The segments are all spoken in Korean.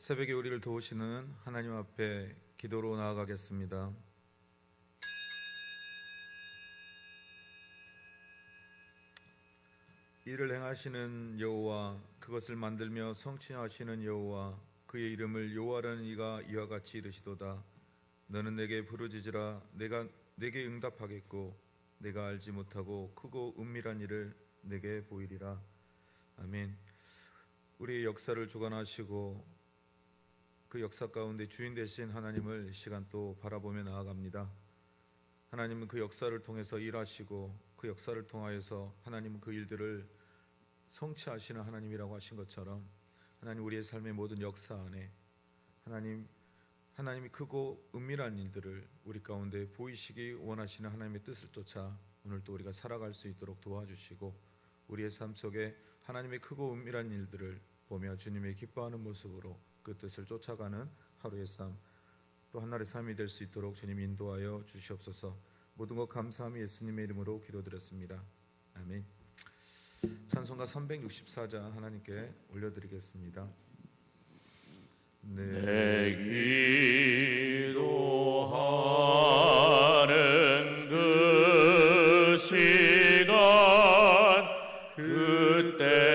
새벽에 우리를 도우시는 하나님 앞에 기도로 나아가겠습니다. 이를 행하시는 여호와, 그것을 만들며 성취하시는 여호와, 그의 이름을 여호와라는 이가 이와 같이 이르시도다. 너는 내게 부르짖으라. 내가 내게 응답하겠고 내가 알지 못하고 크고 은밀한 일을 내게 보이리라. 아멘. 우리의 역사를 주관하시고 그 역사 가운데 주인 되신 하나님을 이 시간 또 바라보며 나아갑니다. 하나님은 그 역사를 통해서 일하시고 그 역사를 통하여서 하나님은 그 일들을 성취하시는 하나님이라고 하신 것처럼 하나님 우리의 삶의 모든 역사 안에 하나님이 크고 은밀한 일들을 우리 가운데 보이시기 원하시는 하나님의 뜻을 쫓아 오늘도 우리가 살아갈 수 있도록 도와주시고 우리의 삶 속에 하나님의 크고 은밀한 일들을 보며 주님의 기뻐하는 모습으로 그 뜻을 쫓아가는 하루의 삶, 또 한날의 삶이 될 수 있도록 주님 인도하여 주시옵소서. 모든 것 감사함이 예수님의 이름으로 기도드렸습니다. 아멘. 찬송가 364장 하나님께 올려드리겠습니다. 내 기도하는 그 시간 그때가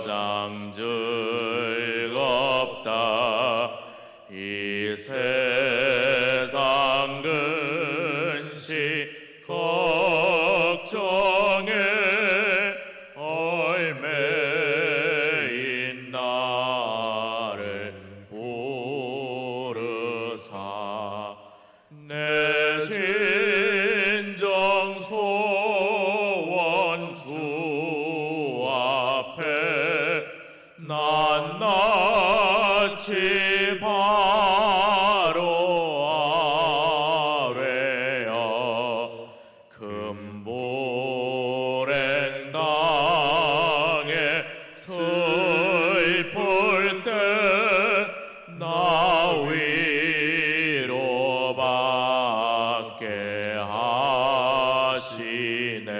가장 즐겁다. 이 세상 근심 걱정에 얼매인 나를 부르사 내 진정 소원 주 앞에 낱낱이 바로 아뢰어 금보랭 당에 슬플 때 나 위로받게 하시네.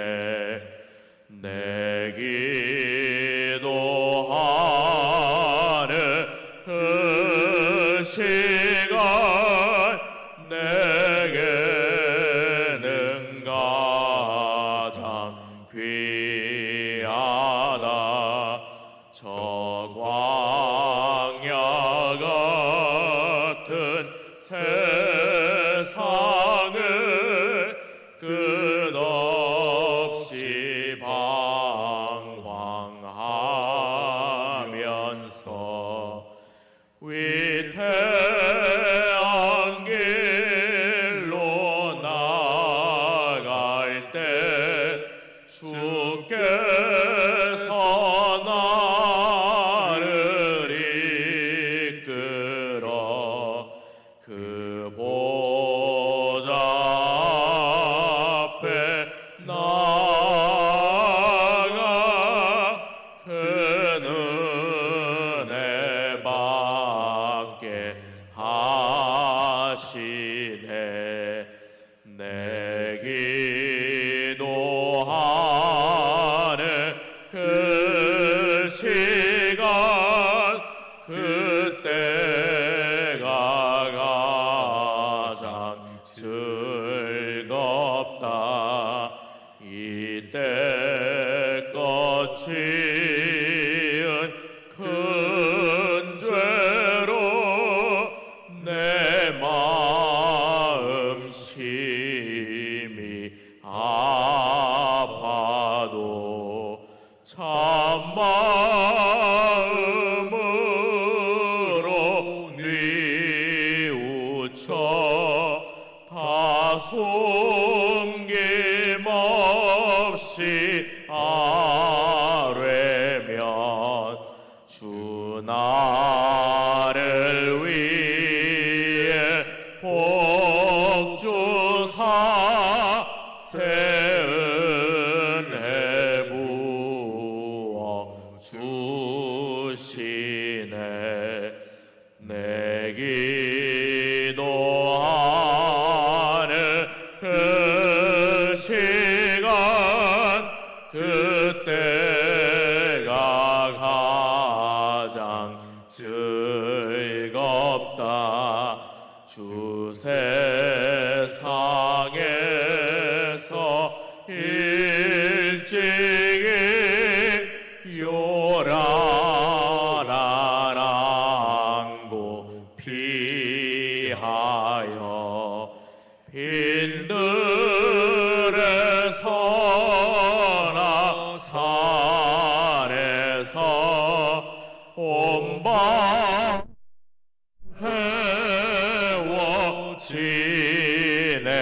내 기도하는 그 시간 내게는 가장 귀하다. 저 광야 같은 세상을 끝없이 방황하면서 위태한 길로 나갈 때 주께서 나를 이끌어 그 보좌 앞에 나아가 그 은혜 받게 하시네. 내 기도하는 그 시간 그때가 가장 즐겁다. 이때껏 지은 큰 죄로 내 마음 심히 아파도 참마음으로 뉘우쳐 다 숨김없이 아뢰면 주 나를 위해 복 주사 새 은혜 부어 주시네. 내 기도하는 그 시간 그때가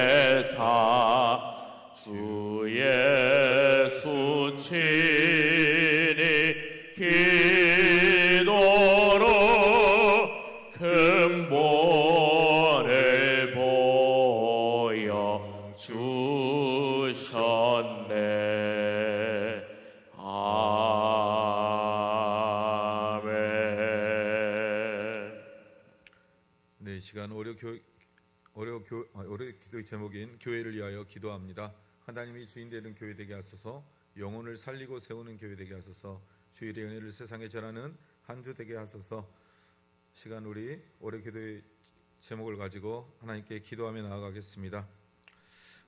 지내사 주 예수 친히 기도로 근본을 보여 주셨네. 아멘. 네, 이 시간 월요 기도의 제목인 교회를 위하여 기도합니다. 하나님이 주인 되는 교회 되게 하소서. 영혼을 살리고 세우는 교회 되게 하소서. 주일의 은혜를 세상에 전하는 한 주 되게 하소서. 시간 우리 월요 기도의 제목을 가지고 하나님께 기도하며 나아가겠습니다.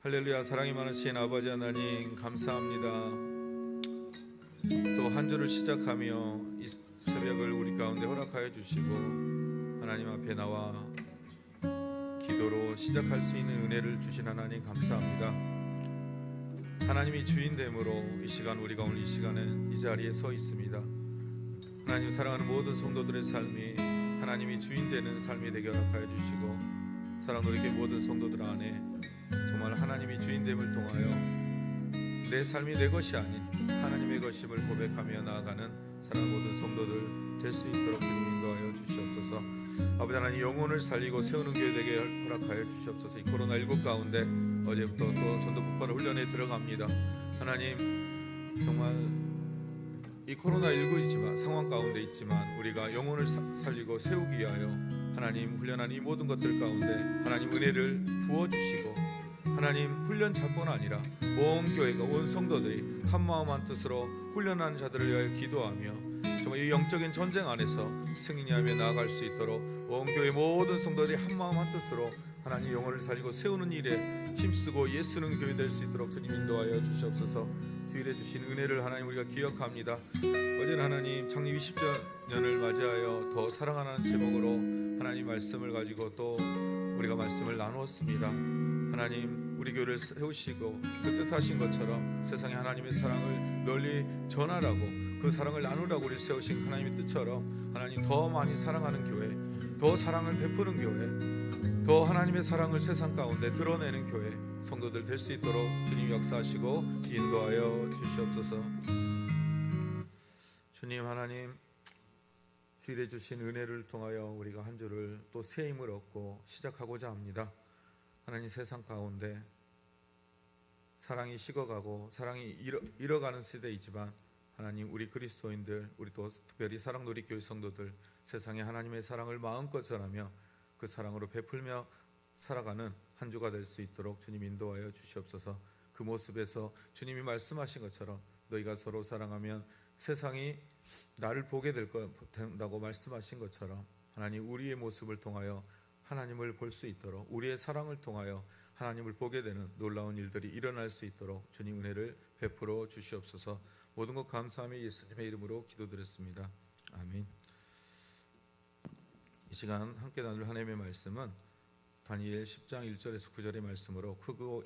할렐루야. 사랑이 많으신 아버지 하나님 감사합니다. 또 한 주를 시작하며 이 새벽을 우리 가운데 허락하여 주시고 하나님 앞에 나와 기도로 시작할 수 있는 은혜를 주신 하나님 감사합니다. 하나님이 주인됨으로 이 시간 우리가 오늘 이 시간에 이 자리에 서 있습니다. 하나님 사랑하는 모든 성도들의 삶이 하나님이 주인되는 삶이 되게 허락하여 주시고 사랑하는 우리 모든 성도들 안에 정말 하나님이 주인됨을 통하여 내 삶이 내 것이 아닌 하나님의 것임을 고백하며 나아가는 사랑하는 모든 성도들 될 수 있도록 주님 인도하여 주시옵소서. 아버지 하나님 영혼을 살리고 세우는 교회 되게 허락하여 주시옵소서. 이 코로나19 가운데 어제부터 또 전도 북바로 훈련에 들어갑니다. 하나님 정말 이 코로나19이지만 상황 가운데 있지만 우리가 영혼을 살리고 세우기 위하여 하나님 훈련한 이 모든 것들 가운데 하나님 은혜를 부어주시고 하나님 훈련 자뿐 아니라 온 교회가 온 성도들이 한 마음 한 뜻으로 훈련하는 자들을 위하여 기도하며 정말 이 영적인 전쟁 안에서 승리하며 나아갈 수 있도록 온 교회 모든 성도들이 한 마음 한 뜻으로 하나님 영혼을 살리고 세우는 일에 힘쓰고 예쓰는 교회 될 수 있도록 주님 인도하여 주시옵소서. 주일에 주신 은혜를 하나님 우리가 기억합니다. 어제는 하나님 창립 20주년을 맞이하여 더 사랑하는 제목으로 하나님 말씀을 가지고 또 우리가 말씀을 나누었습니다. 하나님 우리 교회를 세우시고 그 뜻하신 것처럼 세상에 하나님의 사랑을 널리 전하라고 그 사랑을 나누라고 우리를 세우신 하나님의 뜻처럼 하나님 더 많이 사랑하는 교회, 더 사랑을 베푸는 교회, 더 하나님의 사랑을 세상 가운데 드러내는 교회 성도들 될 수 있도록 주님 역사하시고 인도하여 주시옵소서. 주님 하나님 주일에 주신 은혜를 통하여 우리가 한 주를 또 새 힘을 얻고 시작하고자 합니다. 하나님 세상 가운데 사랑이 식어가고 사랑이 잃어가는 시대이지만 하나님 우리 그리스도인들 우리 또 특별히 사랑놀이 교회 성도들 세상에 하나님의 사랑을 마음껏 전하며 그 사랑으로 베풀며 살아가는 한 주가 될 수 있도록 주님 인도하여 주시옵소서. 그 모습에서 주님이 말씀하신 것처럼 너희가 서로 사랑하면 세상이 나를 보게 된다고 말씀하신 것처럼 하나님 우리의 모습을 통하여 하나님을 볼 수 있도록 우리의 사랑을 통하여 하나님을 보게 되는 놀라운 일들이 일어날 수 있도록 주님 은혜를 베풀어 주시옵소서. 모든 것 감사하며 예수님의 이름으로 기도드렸습니다. 아멘. 이 시간 함께 나눌 하나님의 말씀은 다니엘 10장 1절에서 9절의 말씀으로 크고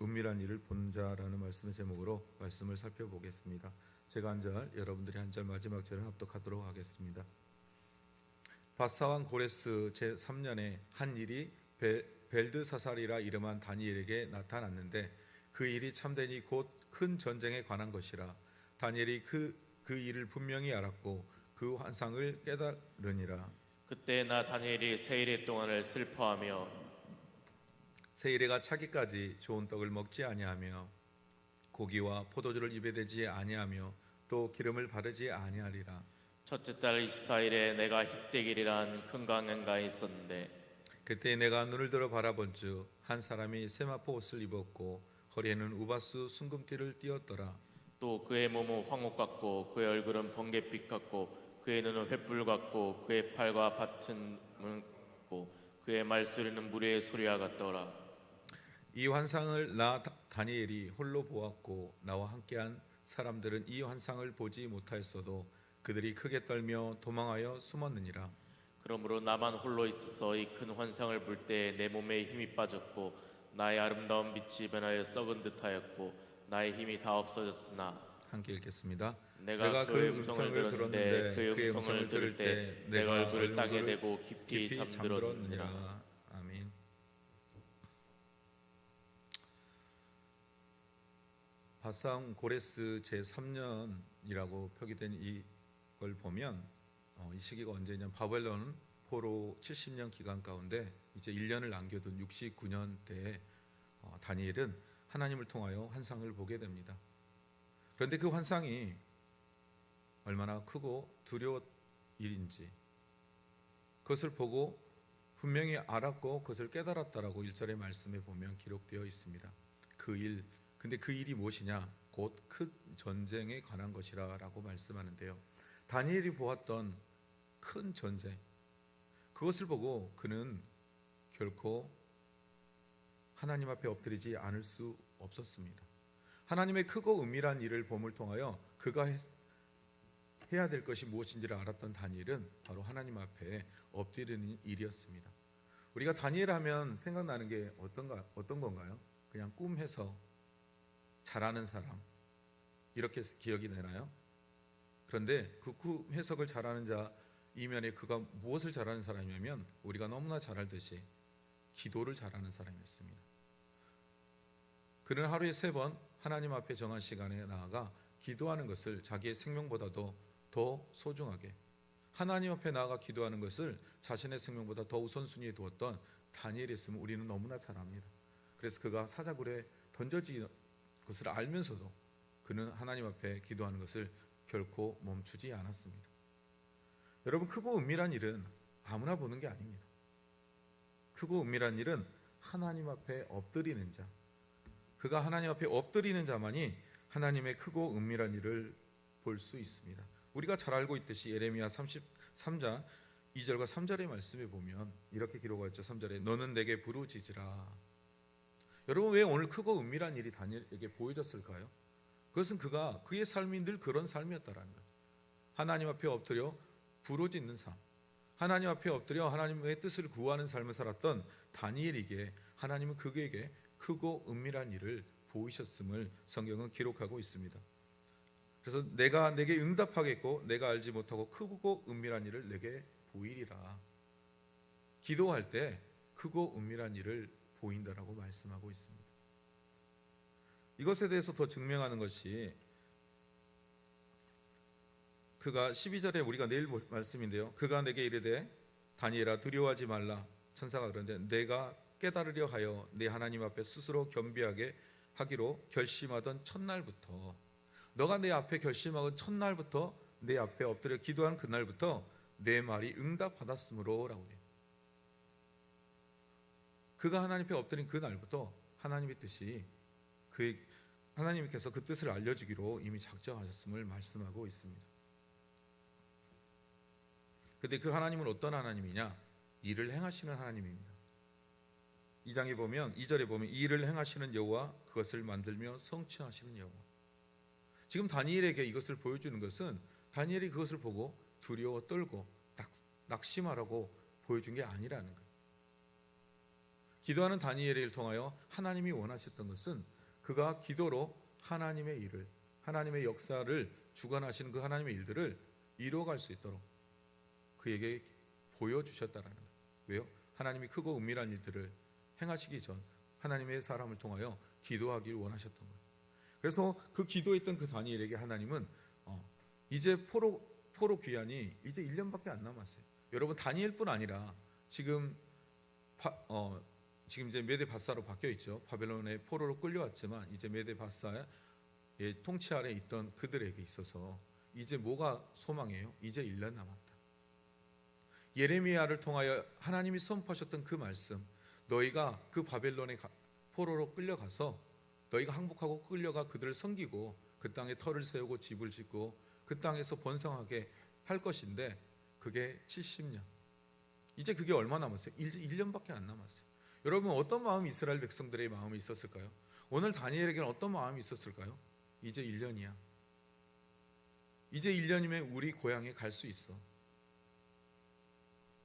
은밀한 일을 본 자라는 말씀의 제목으로 말씀을 살펴보겠습니다. 제가 한 절, 여러분들이 한 절 마지막 절을 합독하도록 하겠습니다. 바사왕 고레스 제3년에 한 일이 벨드사살이라 이름한 다니엘에게 나타났는데 그 일이 참되니 곧 큰 전쟁에 관한 것이라. 다니엘이 그 일을 분명히 알았고 그 환상을 깨달으니라. 그때 나 다니엘이 세 일의 동안을 슬퍼하며 세 일에가 차기까지 좋은 떡을 먹지 아니하며 고기와 포도주를 입에 대지 아니하며 또 기름을 바르지 아니하리라. 첫째 달 24일에 내가 힛대길이란 큰 강가에 있었는데 그때 내가 눈을 들어 바라본즉 한 사람이 세마포 옷을 입었고 허리에는 우바스 순금띠를 띠었더라. 또 그의 몸은 황옥 같고 그의 얼굴은 번갯빛 같고 그의 눈은 횃불 같고 그의 팔과 밭은 묻고 그의 말소리는 무리의 소리와 같더라. 이 환상을 나 다니엘이 홀로 보았고 나와 함께한 사람들은 이 환상을 보지 못하였어도 그들이 크게 떨며 도망하여 숨었느니라. 그러므로 나만 홀로 있어서 이 큰 환상을 볼 때 내 몸에 힘이 빠졌고 나의 아름다운 빛이 변하여 썩은 듯하였고 나의 힘이 다 없어졌으나 함께 읽겠습니다. 내가 그의 음성을 들었는데 그의 음성을 들을 때 내가 얼굴을 땅에 대고 깊이 잠들었느니라. 아멘. 바상 고레스 제3년이라고 표기된 이걸 보면 이 시기가 언제냐면 바벨론 포로 70년 기간 가운데 이제 1년을 남겨둔 69년 때에 다니엘은 하나님을 통하여 환상을 보게 됩니다. 그런데 그 환상이 얼마나 크고 두려운 일인지 그것을 보고 분명히 알았고 그것을 깨달았다라고 1절의 말씀에 보면 기록되어 있습니다. 근데 그 일이 무엇이냐? 곧 큰 전쟁에 관한 것이라고 말씀하는데요. 다니엘이 보았던 큰 전쟁, 그것을 보고 그는 결코 하나님 앞에 엎드리지 않을 수 없었습니다. 하나님의 크고 은밀한 일을 봄을 통하여 그가 해야 될 것이 무엇인지를 알았던 다니엘은 바로 하나님 앞에 엎드리는 일이었습니다. 우리가 다니엘 하면 생각나는 게 어떤 건가요? 그냥 꿈해서 잘하는 사람, 이렇게 기억이 되나요? 그런데 그 꿈 해석을 잘하는 자 이면에 그가 무엇을 잘하는 사람이냐면 우리가 너무나 잘 알듯이 기도를 잘하는 사람이었습니다. 그는 하루에 3번 하나님 앞에 정한 시간에 나아가 기도하는 것을 자기의 생명보다도 더 소중하게, 하나님 앞에 나아가 기도하는 것을 자신의 생명보다 더 우선순위에 두었던 다니엘이었음을 우리는 너무나 잘 압니다. 그래서 그가 사자굴에 던져진 것을 알면서도 그는 하나님 앞에 기도하는 것을 결코 멈추지 않았습니다. 여러분, 크고 은밀한 일은 아무나 보는 게 아닙니다. 크고 은밀한 일은 하나님 앞에 엎드리는 자, 그가 하나님 앞에 엎드리는 자만이 하나님의 크고 은밀한 일을 볼 수 있습니다. 우리가 잘 알고 있듯이 예레미야 33장 2절과 3절의 말씀에 보면 이렇게 기록하여 있죠. 3절에 너는 내게 부르짖으라. 여러분, 왜 오늘 크고 은밀한 일이 다니엘에게 보여졌을까요? 그것은 그의 삶이 늘 그런 삶이었다라는 거예요. 하나님 앞에 엎드려 부르짖는 삶, 하나님 앞에 엎드려 하나님의 뜻을 구하는 삶을 살았던 다니엘에게 하나님은 그에게 크고 은밀한 일을 보이셨음을 성경은 기록하고 있습니다. 그래서 내가 내게 응답하겠고 내가 알지 못하고 크고 은밀한 일을 내게 보이리라. 기도할 때 크고 은밀한 일을 보인다라고 말씀하고 있습니다. 이것에 대해서 더 증명하는 것이 그가 12절에 우리가 내일 볼 말씀인데요. 그가 내게 이르되 다니엘아 두려워하지 말라. 천사가 그런데 내가 깨달으려 하여 내 하나님 앞에 스스로 겸비하게 하기로 결심하던 첫날부터, 너가 내 앞에 결심하던 첫날부터 내 앞에 엎드려 기도한 그날부터 내 말이 응답받았으므로 라고 해요. 그가 하나님 앞에 엎드린 그날부터 하나님의 뜻이 하나님께서 그 뜻을 알려주기로 이미 작정하셨음을 말씀하고 있습니다. 그런데 그 하나님은 어떤 하나님이냐? 일을 행하시는 하나님입니다. 2장에 보면 2절에 보면 일을 행하시는 여호와 그것을 만들며 성취하시는 여호와. 지금 다니엘에게 이것을 보여주는 것은 다니엘이 그것을 보고 두려워 떨고 낙심하라고 보여준 게 아니라는 거예요. 기도하는 다니엘을 통하여 하나님이 원하셨던 것은 그가 기도로 하나님의 일을, 하나님의 역사를 주관하시는 그 하나님의 일들을 이루어갈 수 있도록 그에게 보여주셨다라는 거예요. 왜요? 하나님이 크고 은밀한 일들을 행하시기 전 하나님의 사람을 통하여 기도하길 원하셨던 거예요. 그래서 그 기도했던 그 다니엘에게 하나님은 이제 포로 귀환이 이제 1년밖에 안 남았어요. 여러분, 다니엘뿐 아니라 지금 이제 메데 바사로 바뀌어 있죠. 바벨론의 포로로 끌려왔지만 이제 메데 바사의 통치 아래 있던 그들에게 있어서 이제 뭐가 소망이에요? 이제 1년 남았다. 예레미야를 통하여 하나님이 선포하셨던 그 말씀, 너희가 그 바벨론의 포로로 끌려가서 너희가 항복하고 끌려가 그들을 섬기고 그 땅에 터를 세우고 집을 짓고 그 땅에서 번성하게 할 것인데 그게 70년. 이제 그게 얼마 남았어요? 1년밖에 안 남았어요. 여러분, 어떤 마음이 이스라엘 백성들의 마음이 있었을까요? 오늘 다니엘에게는 어떤 마음이 있었을까요? 이제 1년이야. 이제 1년이면 우리 고향에 갈 수 있어.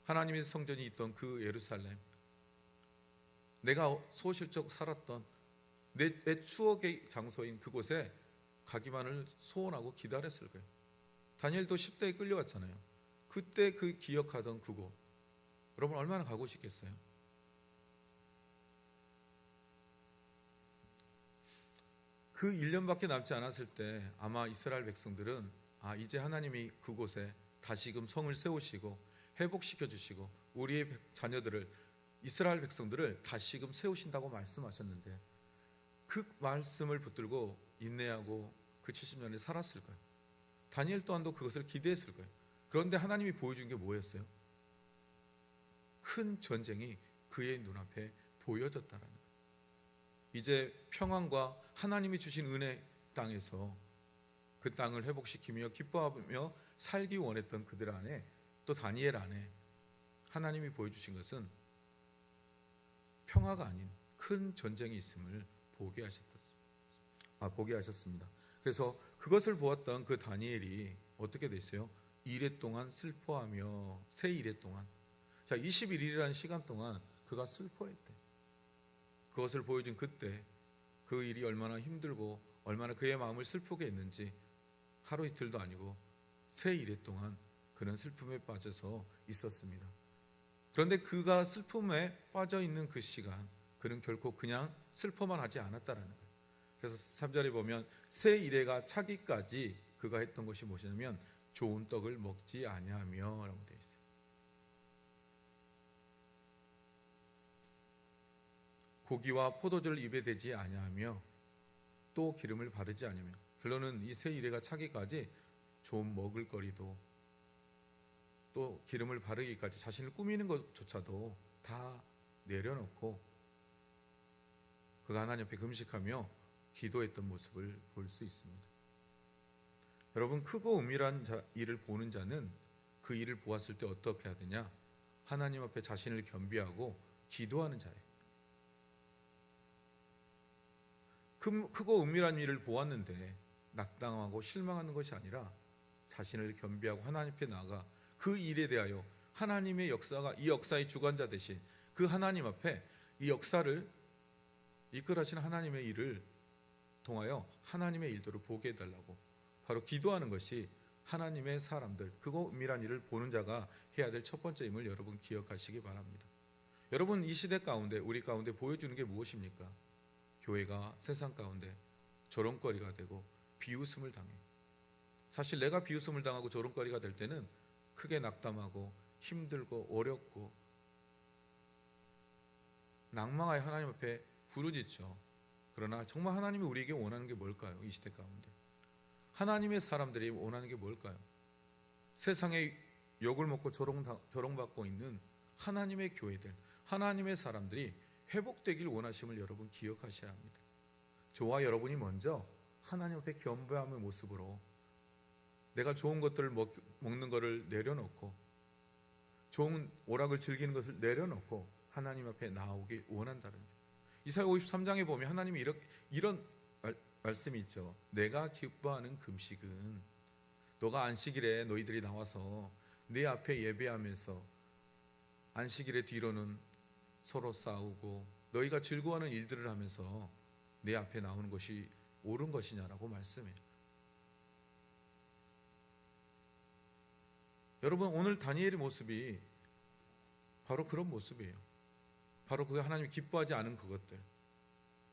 하나님의 성전이 있던 그 예루살렘, 내가 소실적 살았던 내 추억의 장소인 그곳에 가기만을 소원하고 기다렸을 거예요. 다니엘도 10대에 끌려왔잖아요. 그때 그 기억하던 그곳, 여러분 얼마나 가고 싶겠어요? 그 1년밖에 남지 않았을 때 아마 이스라엘 백성들은 이제 하나님이 그곳에 다시금 성을 세우시고 회복시켜 주시고 우리의 자녀들을, 이스라엘 백성들을 다시금 세우신다고 말씀하셨는데 그 말씀을 붙들고 인내하고 그 70년을 살았을 거예요. 다니엘 또한도 그것을 기대했을 거예요. 그런데 하나님이 보여준 게 뭐였어요? 큰 전쟁이 그의 눈앞에 보여졌다라는 거예요. 이제 평안과 하나님이 주신 은혜 땅에서 그 땅을 회복시키며 기뻐하며 살기 원했던 그들 안에, 또 다니엘 안에 하나님이 보여주신 것은 평화가 아닌 큰 전쟁이 있음을 보게 하셨습니다. 그래서 그것을 보았던 그 다니엘이 어떻게 됐어요? 이래 동안 슬퍼하며 새 이래 동안, 21일이라는 시간 동안 그가 슬퍼했대. 그것을 보여준 그때 그 일이 얼마나 힘들고 얼마나 그의 마음을 슬프게 했는지 하루 이틀도 아니고 새 이래 동안 그는 슬픔에 빠져서 있었습니다. 그런데 그가 슬픔에 빠져 있는 그 시간, 그는 결코 그냥 슬퍼만 하지 않았다라는 거예요. 그래서 3절에 보면 새 이래가 차기까지 그가 했던 것이 무엇이냐면 좋은 떡을 먹지 아니하며 라고 되어 있어요. 고기와 포도주를 입에 대지 아니하며 또 기름을 바르지 아니하며, 결론은 이 새 이래가 차기까지 좋은 먹을거리도 또 기름을 바르기까지 자신을 꾸미는 것조차도 다 내려놓고 그가 하나님 앞에 금식하며 기도했던 모습을 볼 수 있습니다. 여러분, 크고 은밀한 일을 보는 자는 그 일을 보았을 때 어떻게 해야 되냐? 하나님 앞에 자신을 겸비하고 기도하는 자예요. 크고 은밀한 일을 보았는데 낙담하고 실망하는 것이 아니라 자신을 겸비하고 하나님 앞에 나아가 그 일에 대하여 하나님의 역사가, 이 역사의 주관자 되신 그 하나님 앞에 이 역사를 이끌어하신 하나님의 일을 통하여 하나님의 일들을 보게 해달라고 바로 기도하는 것이 하나님의 사람들, 크고 은밀한 일을 보는 자가 해야 될 첫 번째임을 여러분 기억하시기 바랍니다. 여러분, 이 시대 가운데 우리 가운데 보여주는 게 무엇입니까? 교회가 세상 가운데 조롱거리가 되고 비웃음을 당해. 사실 내가 비웃음을 당하고 조롱거리가 될 때는 크게 낙담하고 힘들고 어렵고 낭망하여 하나님 앞에 부르짖죠. 그러나 정말 하나님이 우리에게 원하는 게 뭘까요? 이 시대 가운데 하나님의 사람들이 원하는 게 뭘까요? 세상에 욕을 먹고 조롱받고 있는 하나님의 교회들, 하나님의 사람들이 회복되길 원하심을 여러분 기억하셔야 합니다. 저와 여러분이 먼저 하나님 앞에 겸비함의 모습으로 내가 좋은 것들을 먹는 것을 내려놓고 좋은 오락을 즐기는 것을 내려놓고 하나님 앞에 나오기 원한다는 거예요. 이사야 53장에 보면 하나님이 이런 말씀이 있죠. 내가 기뻐하는 금식은 너가 안식일에 너희들이 나와서 내 앞에 예배하면서 안식일의 뒤로는 서로 싸우고 너희가 즐거워하는 일들을 하면서 내 앞에 나오는 것이 옳은 것이냐라고 말씀해요. 여러분, 오늘 다니엘의 모습이 바로 그런 모습이에요. 바로 그 하나님이 기뻐하지 않은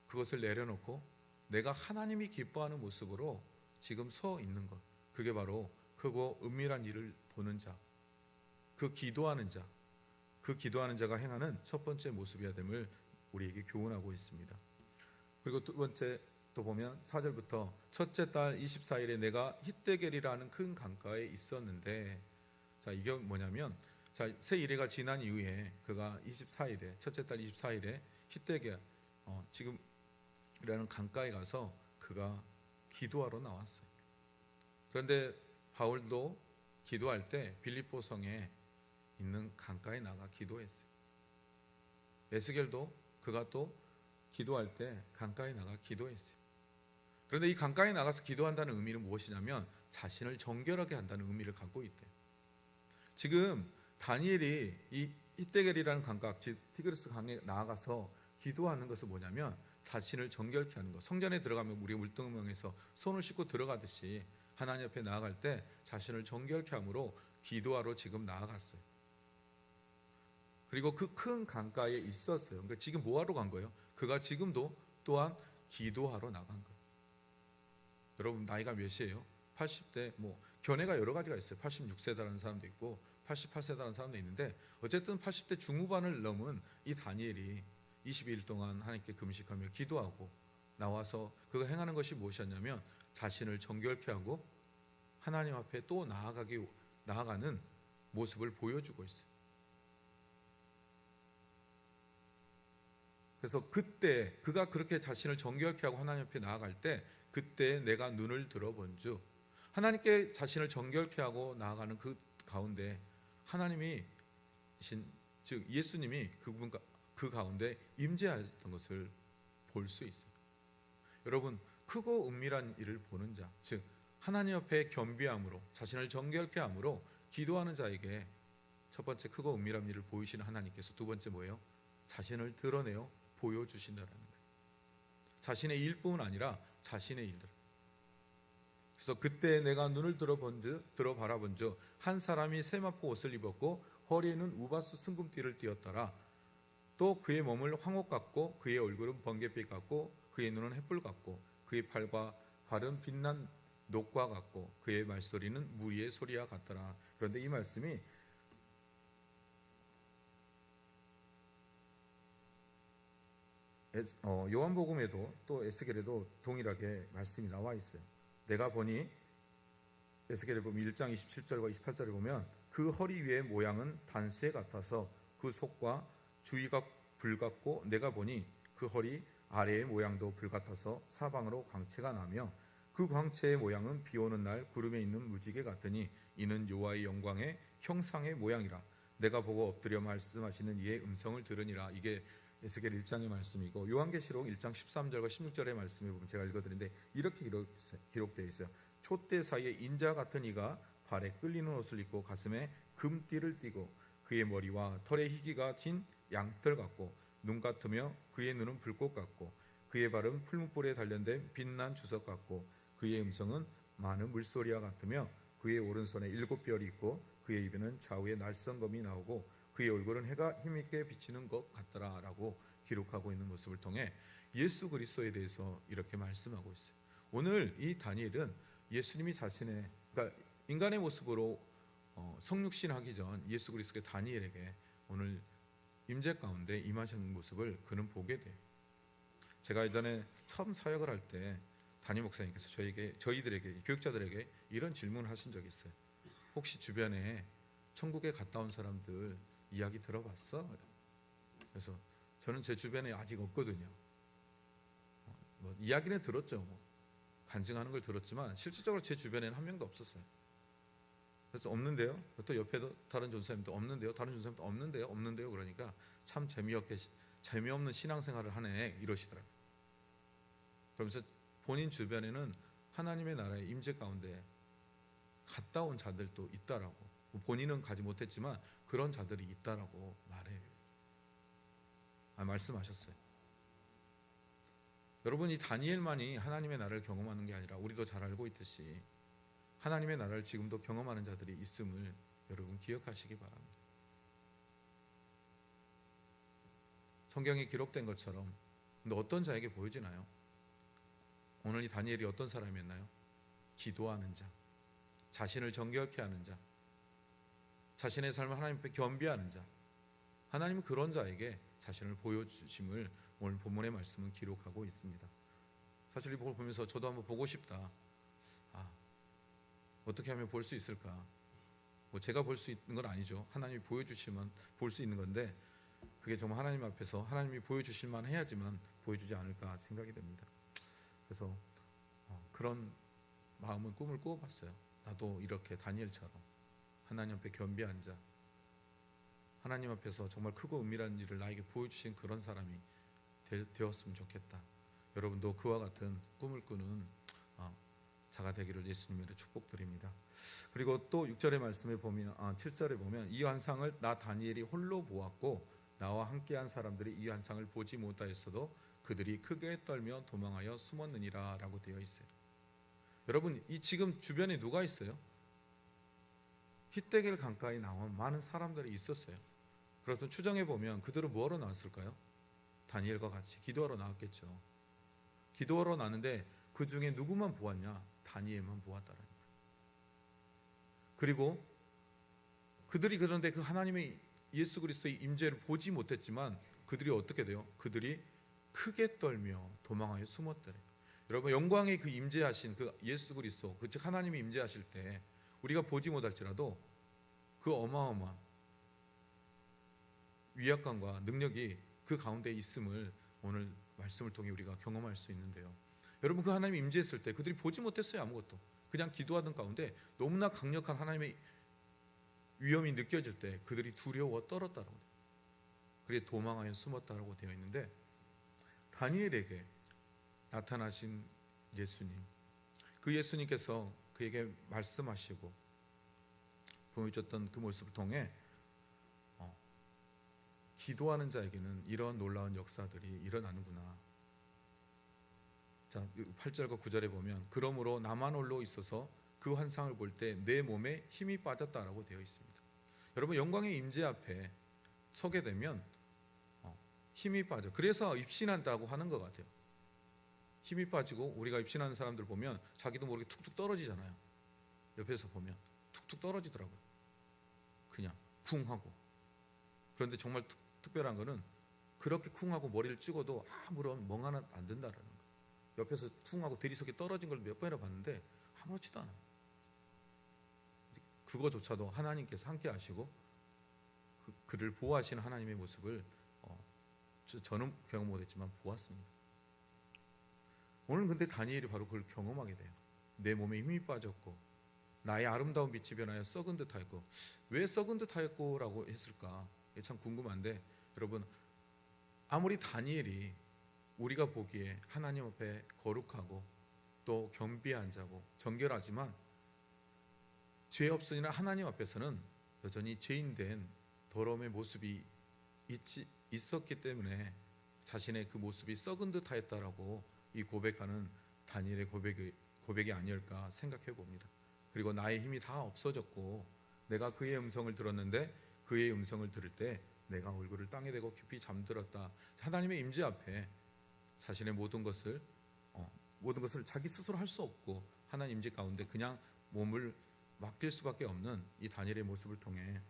그것을 내려놓고 내가 하나님이 기뻐하는 모습으로 지금 서 있는 것, 그게 바로 크고 은밀한 일을 보는 자, 그 기도하는 자가 행하는 첫 번째 모습이어야 됨을 우리에게 교훈하고 있습니다. 그리고 두 번째 또 보면 4절부터 첫째 달 24일에 내가 hitdegel이라는 큰 강가에 있었는데, 이게 뭐냐면 새 이래가 지난 이후에 그가 24일에 첫째 달 24일에 hitdegel 지금이라는 강가에 가서 그가 기도하러 나왔어요. 그런데 바울도 기도할 때 빌립보 성에 있는 강가에 나가 기도했어요. 에스겔도 그가 또 기도할 때 강가에 나가 기도했어요. 그런데 이 강가에 나가서 기도한다는 의미는 무엇이냐면 자신을 정결하게 한다는 의미를 갖고 있대요. 지금 다니엘이 이 hitdegel이라는 강가, 즉 티그리스 강에 나아가서 기도하는 것은 뭐냐면 자신을 정결케 하는 것. 성전에 들어가면 우리 물동명에서 손을 씻고 들어가듯이 하나님 앞에 나아갈 때 자신을 정결케 함으로 기도하러 지금 나아갔어요. 그리고 그 큰 강가에 있었어요. 그러니까 지금 뭐하러 간 거예요? 그가 지금도 또한 기도하러 나간 거예요. 여러분 나이가 몇이에요? 80대 뭐 견해가 여러 가지가 있어요. 86세다라는 사람도 있고 88세다라는 사람도 있는데 어쨌든 80대 중후반을 넘은 이 다니엘이 22일 동안 하나님께 금식하며 기도하고 나와서 그가 행하는 것이 무엇이었냐면 자신을 정결케 하고 하나님 앞에 또 나아가는 모습을 보여주고 있어요. 그래서 그때 그가 그렇게 자신을 정결케 하고 하나님 앞에 나아갈 때 그때 내가 눈을 들어본즉 하나님께 자신을 정결케 하고 나아가는 그 가운데 하나님이 즉 예수님이 그 가운데 임재하였던 것을 볼 수 있어요. 여러분 크고 은밀한 일을 보는 자, 즉 하나님 앞에 겸비함으로 자신을 정결케 함으로 기도하는 자에게 첫 번째 크고 은밀한 일을 보이시는 하나님께서 두 번째 뭐예요? 자신을 드러내어 보여주신다라는 거예요. 자신의 일뿐 아니라 자신의 일들. 그래서 그때 내가 눈을 들어 바라본즉 한 사람이 세마포 옷을 입었고 허리에는 우바스 순금띠를 띠었더라. 또 그의 몸을 황옥 같고 그의 얼굴은 번갯빛 같고 그의 눈은 햇불 같고 그의 팔과 발은 빛난 녹과 같고 그의 말소리는 무리의 소리와 같더라. 그런데 이 말씀이 요한복음에도 또 에스겔에도 동일하게 말씀이 나와 있어요. 내가 보니 에스겔에 보면 1장 27절과 28절에 보면 그 허리 위의 모양은 단수에 같아서 그 속과 주위가 불 같고 내가 보니 그 허리 아래의 모양도 불 같아서 사방으로 광채가 나며 그 광채의 모양은 비 오는 날 구름에 있는 무지개 같으니 이는 여호와의 영광의 형상의 모양이라. 내가 보고 엎드려 말씀하시는 이의 음성을 들으니라. 이게 에스겔 1장의 말씀이고 요한계시록 1장 13절과 16절의 말씀을 보면 제가 읽어드리는데 이렇게 기록되어 있어요. 촛대 사이에 인자 같은 이가 발에 끌리는 옷을 입고 가슴에 금띠를 띠고 그의 머리와 털의 희기가 튄 양털 같고 눈 같으며 그의 눈은 불꽃 같고 그의 발은 풀무불에 단련된 빛난 주석 같고 그의 음성은 많은 물소리와 같으며 그의 오른손에 7별이 있고 그의 입에는 좌우에 날성검이 나오고 그의 얼굴은 해가 힘있게 비치는 것 같더라라고 기록하고 있는 모습을 통해 예수 그리스도에 대해서 이렇게 말씀하고 있어요. 오늘 이 다니엘은 예수님이 자신의 그러니까 인간의 모습으로 성육신하기 전 예수 그리스도의 다니엘에게 오늘 임재 가운데 임하시는 모습을 그는 보게 돼요. 제가 예전에 처음 사역을 할 때 담임 목사님께서 저희들에게 교육자들에게 이런 질문을 하신 적이 있어요. 혹시 주변에 천국에 갔다 온 사람들 이야기 들어봤어? 그래서 저는 제 주변에 아직 없거든요. 뭐 이야기는 들었죠. 뭐 간증하는 걸 들었지만 실질적으로 제 주변에는 한 명도 없었어요. 그래서 없는데요. 또 옆에도 다른 전사님도 없는데요. 다른 전사님도 없는데요. 그러니까 참 재미없는 신앙생활을 하네 이러시더라고요. 그러면서 본인 주변에는 하나님의 나라의 임재 가운데 갔다 온 자들도 있다라고, 본인은 가지 못했지만 그런 자들이 있다라고 말씀하셨어요. 여러분 이 다니엘만이 하나님의 나라를 경험하는 게 아니라 우리도 잘 알고 있듯이 하나님의 나라를 지금도 경험하는 자들이 있음을 여러분 기억하시기 바랍니다. 성경에 기록된 것처럼 근데 어떤 자에게 보여지나요? 오늘 이 다니엘이 어떤 사람이었나요? 기도하는 자, 자신을 정결케 하는 자, 자신의 삶을 하나님 앞에 겸비하는 자, 하나님은 그런 자에게 자신을 보여주심을 오늘 본문의 말씀은 기록하고 있습니다. 사실 이 부분을 보면서 저도 한번 보고 싶다. 어떻게 하면 볼 수 있을까? 뭐 제가 볼 수 있는 건 아니죠. 하나님이 보여주시면 볼 수 있는 건데 그게 정말 하나님 앞에서 하나님이 보여주실 만 해야지만 보여주지 않을까 생각이 됩니다. 그래서 그런 마음은 꿈을 꾸어봤어요. 나도 이렇게 다니엘처럼 하나님 앞에 겸비한 자, 하나님 앞에서 정말 크고 은밀한 일을 나에게 보여주신 그런 사람이 되었으면 좋겠다. 여러분도 그와 같은 꿈을 꾸는 자가 되기를 예수님으로 축복드립니다. 그리고 또 6절의 말씀에 보면 7절에 보면 이 환상을 나 다니엘이 홀로 보았고 나와 함께한 사람들이 이 환상을 보지 못하였어도 그들이 크게 떨며 도망하여 숨었느니라 라고 되어 있어요. 여러분 이 지금 주변에 누가 있어요? 히데겔 강가에 나온 많은 사람들이 있었어요. 그렇던 추정해 보면 그들은 뭐하러 나왔을까요? 다니엘과 같이 기도하러 나왔겠죠. 기도하러 나왔는데 그 중에 누구만 보았냐? 다니엘만 보았다라니까. 그리고 그들이 그런데 그 하나님의 예수 그리스도의 임재를 보지 못했지만 그들이 어떻게 돼요? 그들이 크게 떨며 도망하여 숨었더래. 여러분, 영광의 그 임재하신 그 예수 그리스도, 즉 하나님이 임재하실 때 우리가 보지 못할지라도 그 어마어마한 위압감과 능력이 그 가운데 있음을 오늘 말씀을 통해 우리가 경험할 수 있는데요. 여러분, 그 하나님이 임재했을 때 그들이 보지 못했어요. 아무것도. 그냥 기도하던 가운데 너무나 강력한 하나님의 위험이 느껴질 때 그들이 두려워 떨었다라고 돼요. 그래 도망하여 숨었다라고 되어 있는데, 다니엘에게 나타나신 예수님, 그 예수님께서 그에게 말씀하시고 보여줬던 그 모습을 통해 기도하는 자에게는 이러한 놀라운 역사들이 일어나는구나. 자, 8절과 9절에 보면 그러므로 나만 홀로 있어서 그 환상을 볼 때 내 몸에 힘이 빠졌다라고 되어 있습니다. 여러분, 영광의 임재 앞에 서게 되면 힘이 빠져. 그래서 입신한다고 하는 것 같아요. 힘이 빠지고, 우리가 입신하는 사람들 보면 자기도 모르게 툭툭 떨어지잖아요. 옆에서 보면 툭툭 떨어지더라고요. 그냥 쿵 하고. 그런데 정말 특별한 거는 그렇게 쿵 하고 머리를 찍어도 아무런 멍 하나 안 든다라는 거. 옆에서 쿵 하고 대리석에 떨어진 걸 몇 번이나 봤는데 아무렇지도 않아요. 그거조차도 하나님께서 함께 하시고 그를 보호하시는 하나님의 모습을 저는 경험 못했지만 보았습니다. 오늘 근데 다니엘이 바로 그걸 경험하게 돼요. 내 몸에 힘이 빠졌고 나의 아름다운 빛이 변하여 썩은 듯하였고. 왜 썩은 듯하였고 라고 했을까? 참 궁금한데, 여러분, 아무리 다니엘이 우리가 보기에 하나님 앞에 거룩하고 또 겸비한 자고 정결하지만 죄 없으나 하나님 앞에서는 여전히 죄인된 더러움의 모습이 있었기 때문에 자신의 그 모습이 썩은 듯하였다라고 이 고백하는 다니엘의 고백이 아니었을까 생각해 봅니다. 그리고 나의 힘이 다 없어졌고 내가 그의 음성을 들었는데 그의 음성을 들을 때 내가 얼굴을 땅에 대고 깊이 잠들었다. 하나님의 임재 앞에 자신의 모든 것을 자기 스스로 할 수 없고 하나님 임재 가운데 그냥 몸을 맡길 수밖에 없는 이 다니엘의 모습을 통해,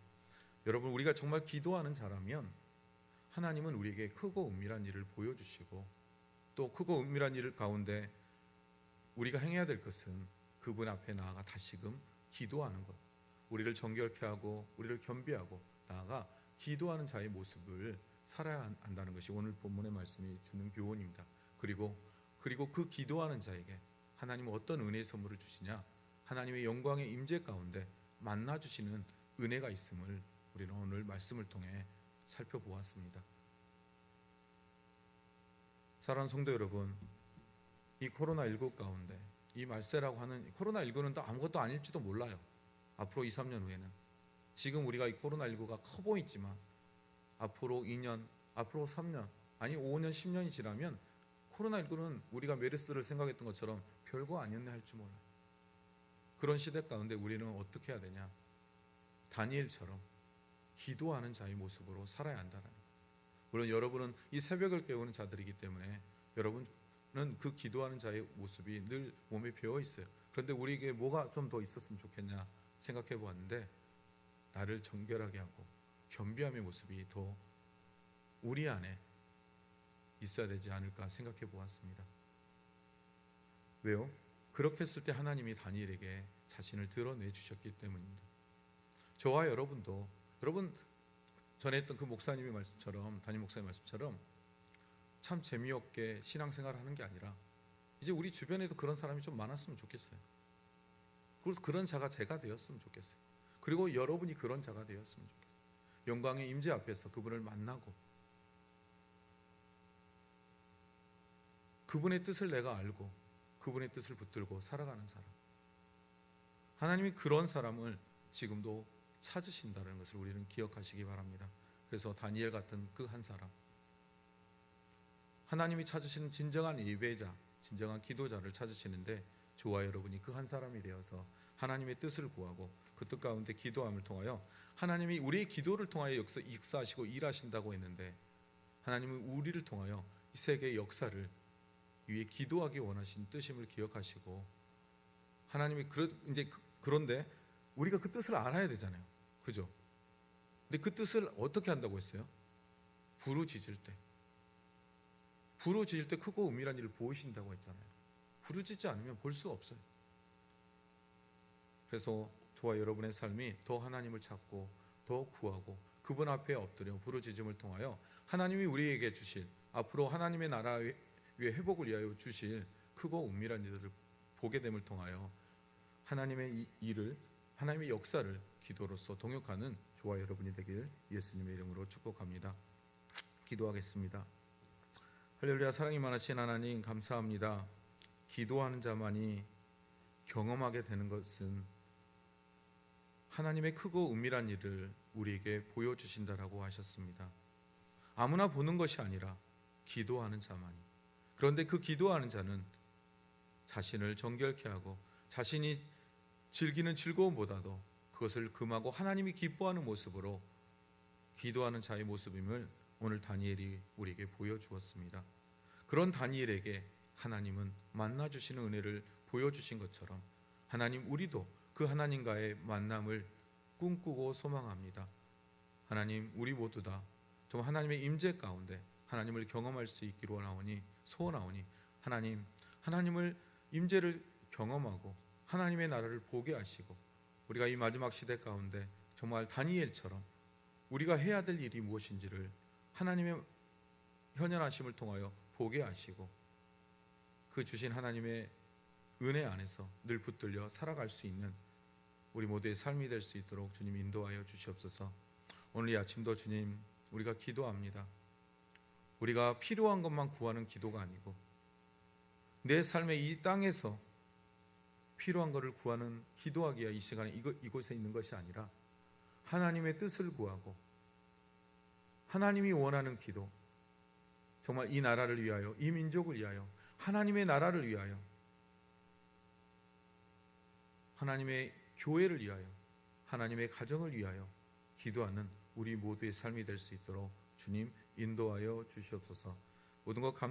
여러분, 우리가 정말 기도하는 자라면 하나님은 우리에게 크고 은밀한 일을 보여주시고 또 크고 은밀한 일 가운데 우리가 행해야 될 것은 그분 앞에 나아가 다시금 기도하는 것, 우리를 정결케 하고 우리를 겸비하고 나아가 기도하는 자의 모습을 살아야 한다는 것이 오늘 본문의 말씀이 주는 교훈입니다. 그리고 그 기도하는 자에게 하나님은 어떤 은혜의 선물을 주시냐? 하나님의 영광의 임재 가운데 만나 주시는 은혜가 있음을 우리는 오늘 말씀을 통해 살펴보았습니다. 사랑하는 성도 여러분, 이 코로나19 가운데 이 말세라고 하는 코로나19는 또 아무것도 아닐지도 몰라요. 앞으로 2, 3년 후에는. 지금 우리가 이 코로나19가 커 보이지만 앞으로 2년, 앞으로 3년, 아니 5년, 10년이 지나면 코로나19는 우리가 메르스를 생각했던 것처럼 별거 아니었네 할지 몰라요. 그런 시대 가운데 우리는 어떻게 해야 되냐? 다니엘처럼 기도하는 자의 모습으로 살아야 한다는 거예요. 물론 여러분은 이 새벽을 깨우는 자들이기 때문에 여러분은 그 기도하는 자의 모습이 늘 몸에 배어 있어요. 그런데 우리에게 뭐가 좀 더 있었으면 좋겠냐 생각해 보았는데, 나를 정결하게 하고 겸비함의 모습이 더 우리 안에 있어야 되지 않을까 생각해 보았습니다. 왜요? 그렇게 했을 때 하나님이 다니엘에게 자신을 드러내 주셨기 때문입니다. 저와 여러분도, 여러분 전에 했던 그 목사님의 말씀처럼, 담임 목사님 말씀처럼 참 재미없게 신앙생활을 하는 게 아니라 이제 우리 주변에도 그런 사람이 좀 많았으면 좋겠어요. 그리고 그런 자가 제가 되었으면 좋겠어요. 그리고 여러분이 그런 자가 되었으면 좋겠어요. 영광의 임재 앞에서 그분을 만나고 그분의 뜻을 내가 알고 그분의 뜻을 붙들고 살아가는 사람. 하나님이 그런 사람을 지금도 찾으신다는 것을 우리는 기억하시기 바랍니다. 그래서 다니엘 같은 그 한 사람, 하나님이 찾으시는 진정한 예배자, 진정한 기도자를 찾으시는데 저와 여러분이 그 한 사람이 되어서 하나님의 뜻을 구하고 그 뜻 가운데 기도함을 통하여 하나님이 우리의 기도를 통하여 역사하시고 일하신다고 했는데, 하나님은 우리를 통하여 이 세계의 역사를 위해 기도하기 원하신 뜻임을 기억하시고 하나님이 그런데 우리가 그 뜻을 알아야 되잖아요. 그죠? 근데 그 뜻을 어떻게 한다고 했어요? 부르짖을 때. 부르짖을 때 크고 은밀한 일을 보이신다고 했잖아요. 부르짖지 않으면 볼 수가 없어요. 그래서 저와 여러분의 삶이 더 하나님을 찾고 더 구하고 그분 앞에 엎드려 부르짖음을 통하여 하나님이 우리에게 주실, 앞으로 하나님의 나라 위에 회복을 위하여 주실 크고 은밀한 일들을 보게 됨을 통하여 하나님의 일을, 하나님의 역사를 기도로서 동역하는 저와 여러분이 되길 예수님의 이름으로 축복합니다. 기도하겠습니다. 할렐루야. 사랑이 많으신 하나님, 감사합니다. 기도하는 자만이 경험하게 되는 것은 하나님의 크고 은밀한 일을 우리에게 보여주신다라고 하셨습니다. 아무나 보는 것이 아니라 기도하는 자만이. 그런데 그 기도하는 자는 자신을 정결케 하고 자신이 즐기는 즐거움보다도 그것을 금하고 하나님이 기뻐하는 모습으로 기도하는 자의 모습임을 오늘 다니엘이 우리에게 보여주었습니다. 그런 다니엘에게 하나님은 만나주시는 은혜를 보여주신 것처럼 하나님, 우리도 그 하나님과의 만남을 꿈꾸고 소망합니다. 하나님, 우리 모두 다 좀 하나님의 임재 가운데 하나님을 경험할 수 있기로 소원하오니 하나님, 하나님을 임재를 경험하고 하나님의 나라를 보게 하시고 우리가 이 마지막 시대 가운데 정말 다니엘처럼 우리가 해야 될 일이 무엇인지를 하나님의 현현하심을 통하여 보게 하시고 그 주신 하나님의 은혜 안에서 늘 붙들려 살아갈 수 있는 우리 모두의 삶이 될 수 있도록 주님 인도하여 주시옵소서. 오늘 이 아침도 주님, 우리가 기도합니다. 우리가 필요한 것만 구하는 기도가 아니고 내 삶의 이 땅에서 필요한 것을 구하는 기도하기야 이 시간에 이곳에 있는 것이 아니라 하나님의 뜻을 구하고 하나님이 원하는 기도, 정말 이 나라를 위하여, 이 민족을 위하여, 하나님의 나라를 위하여, 하나님의 교회를 위하여, 하나님의 가정을 위하여 기도하는 우리 모두의 삶이 될 수 있도록 주님 인도하여 주시옵소서. 모든 것 감사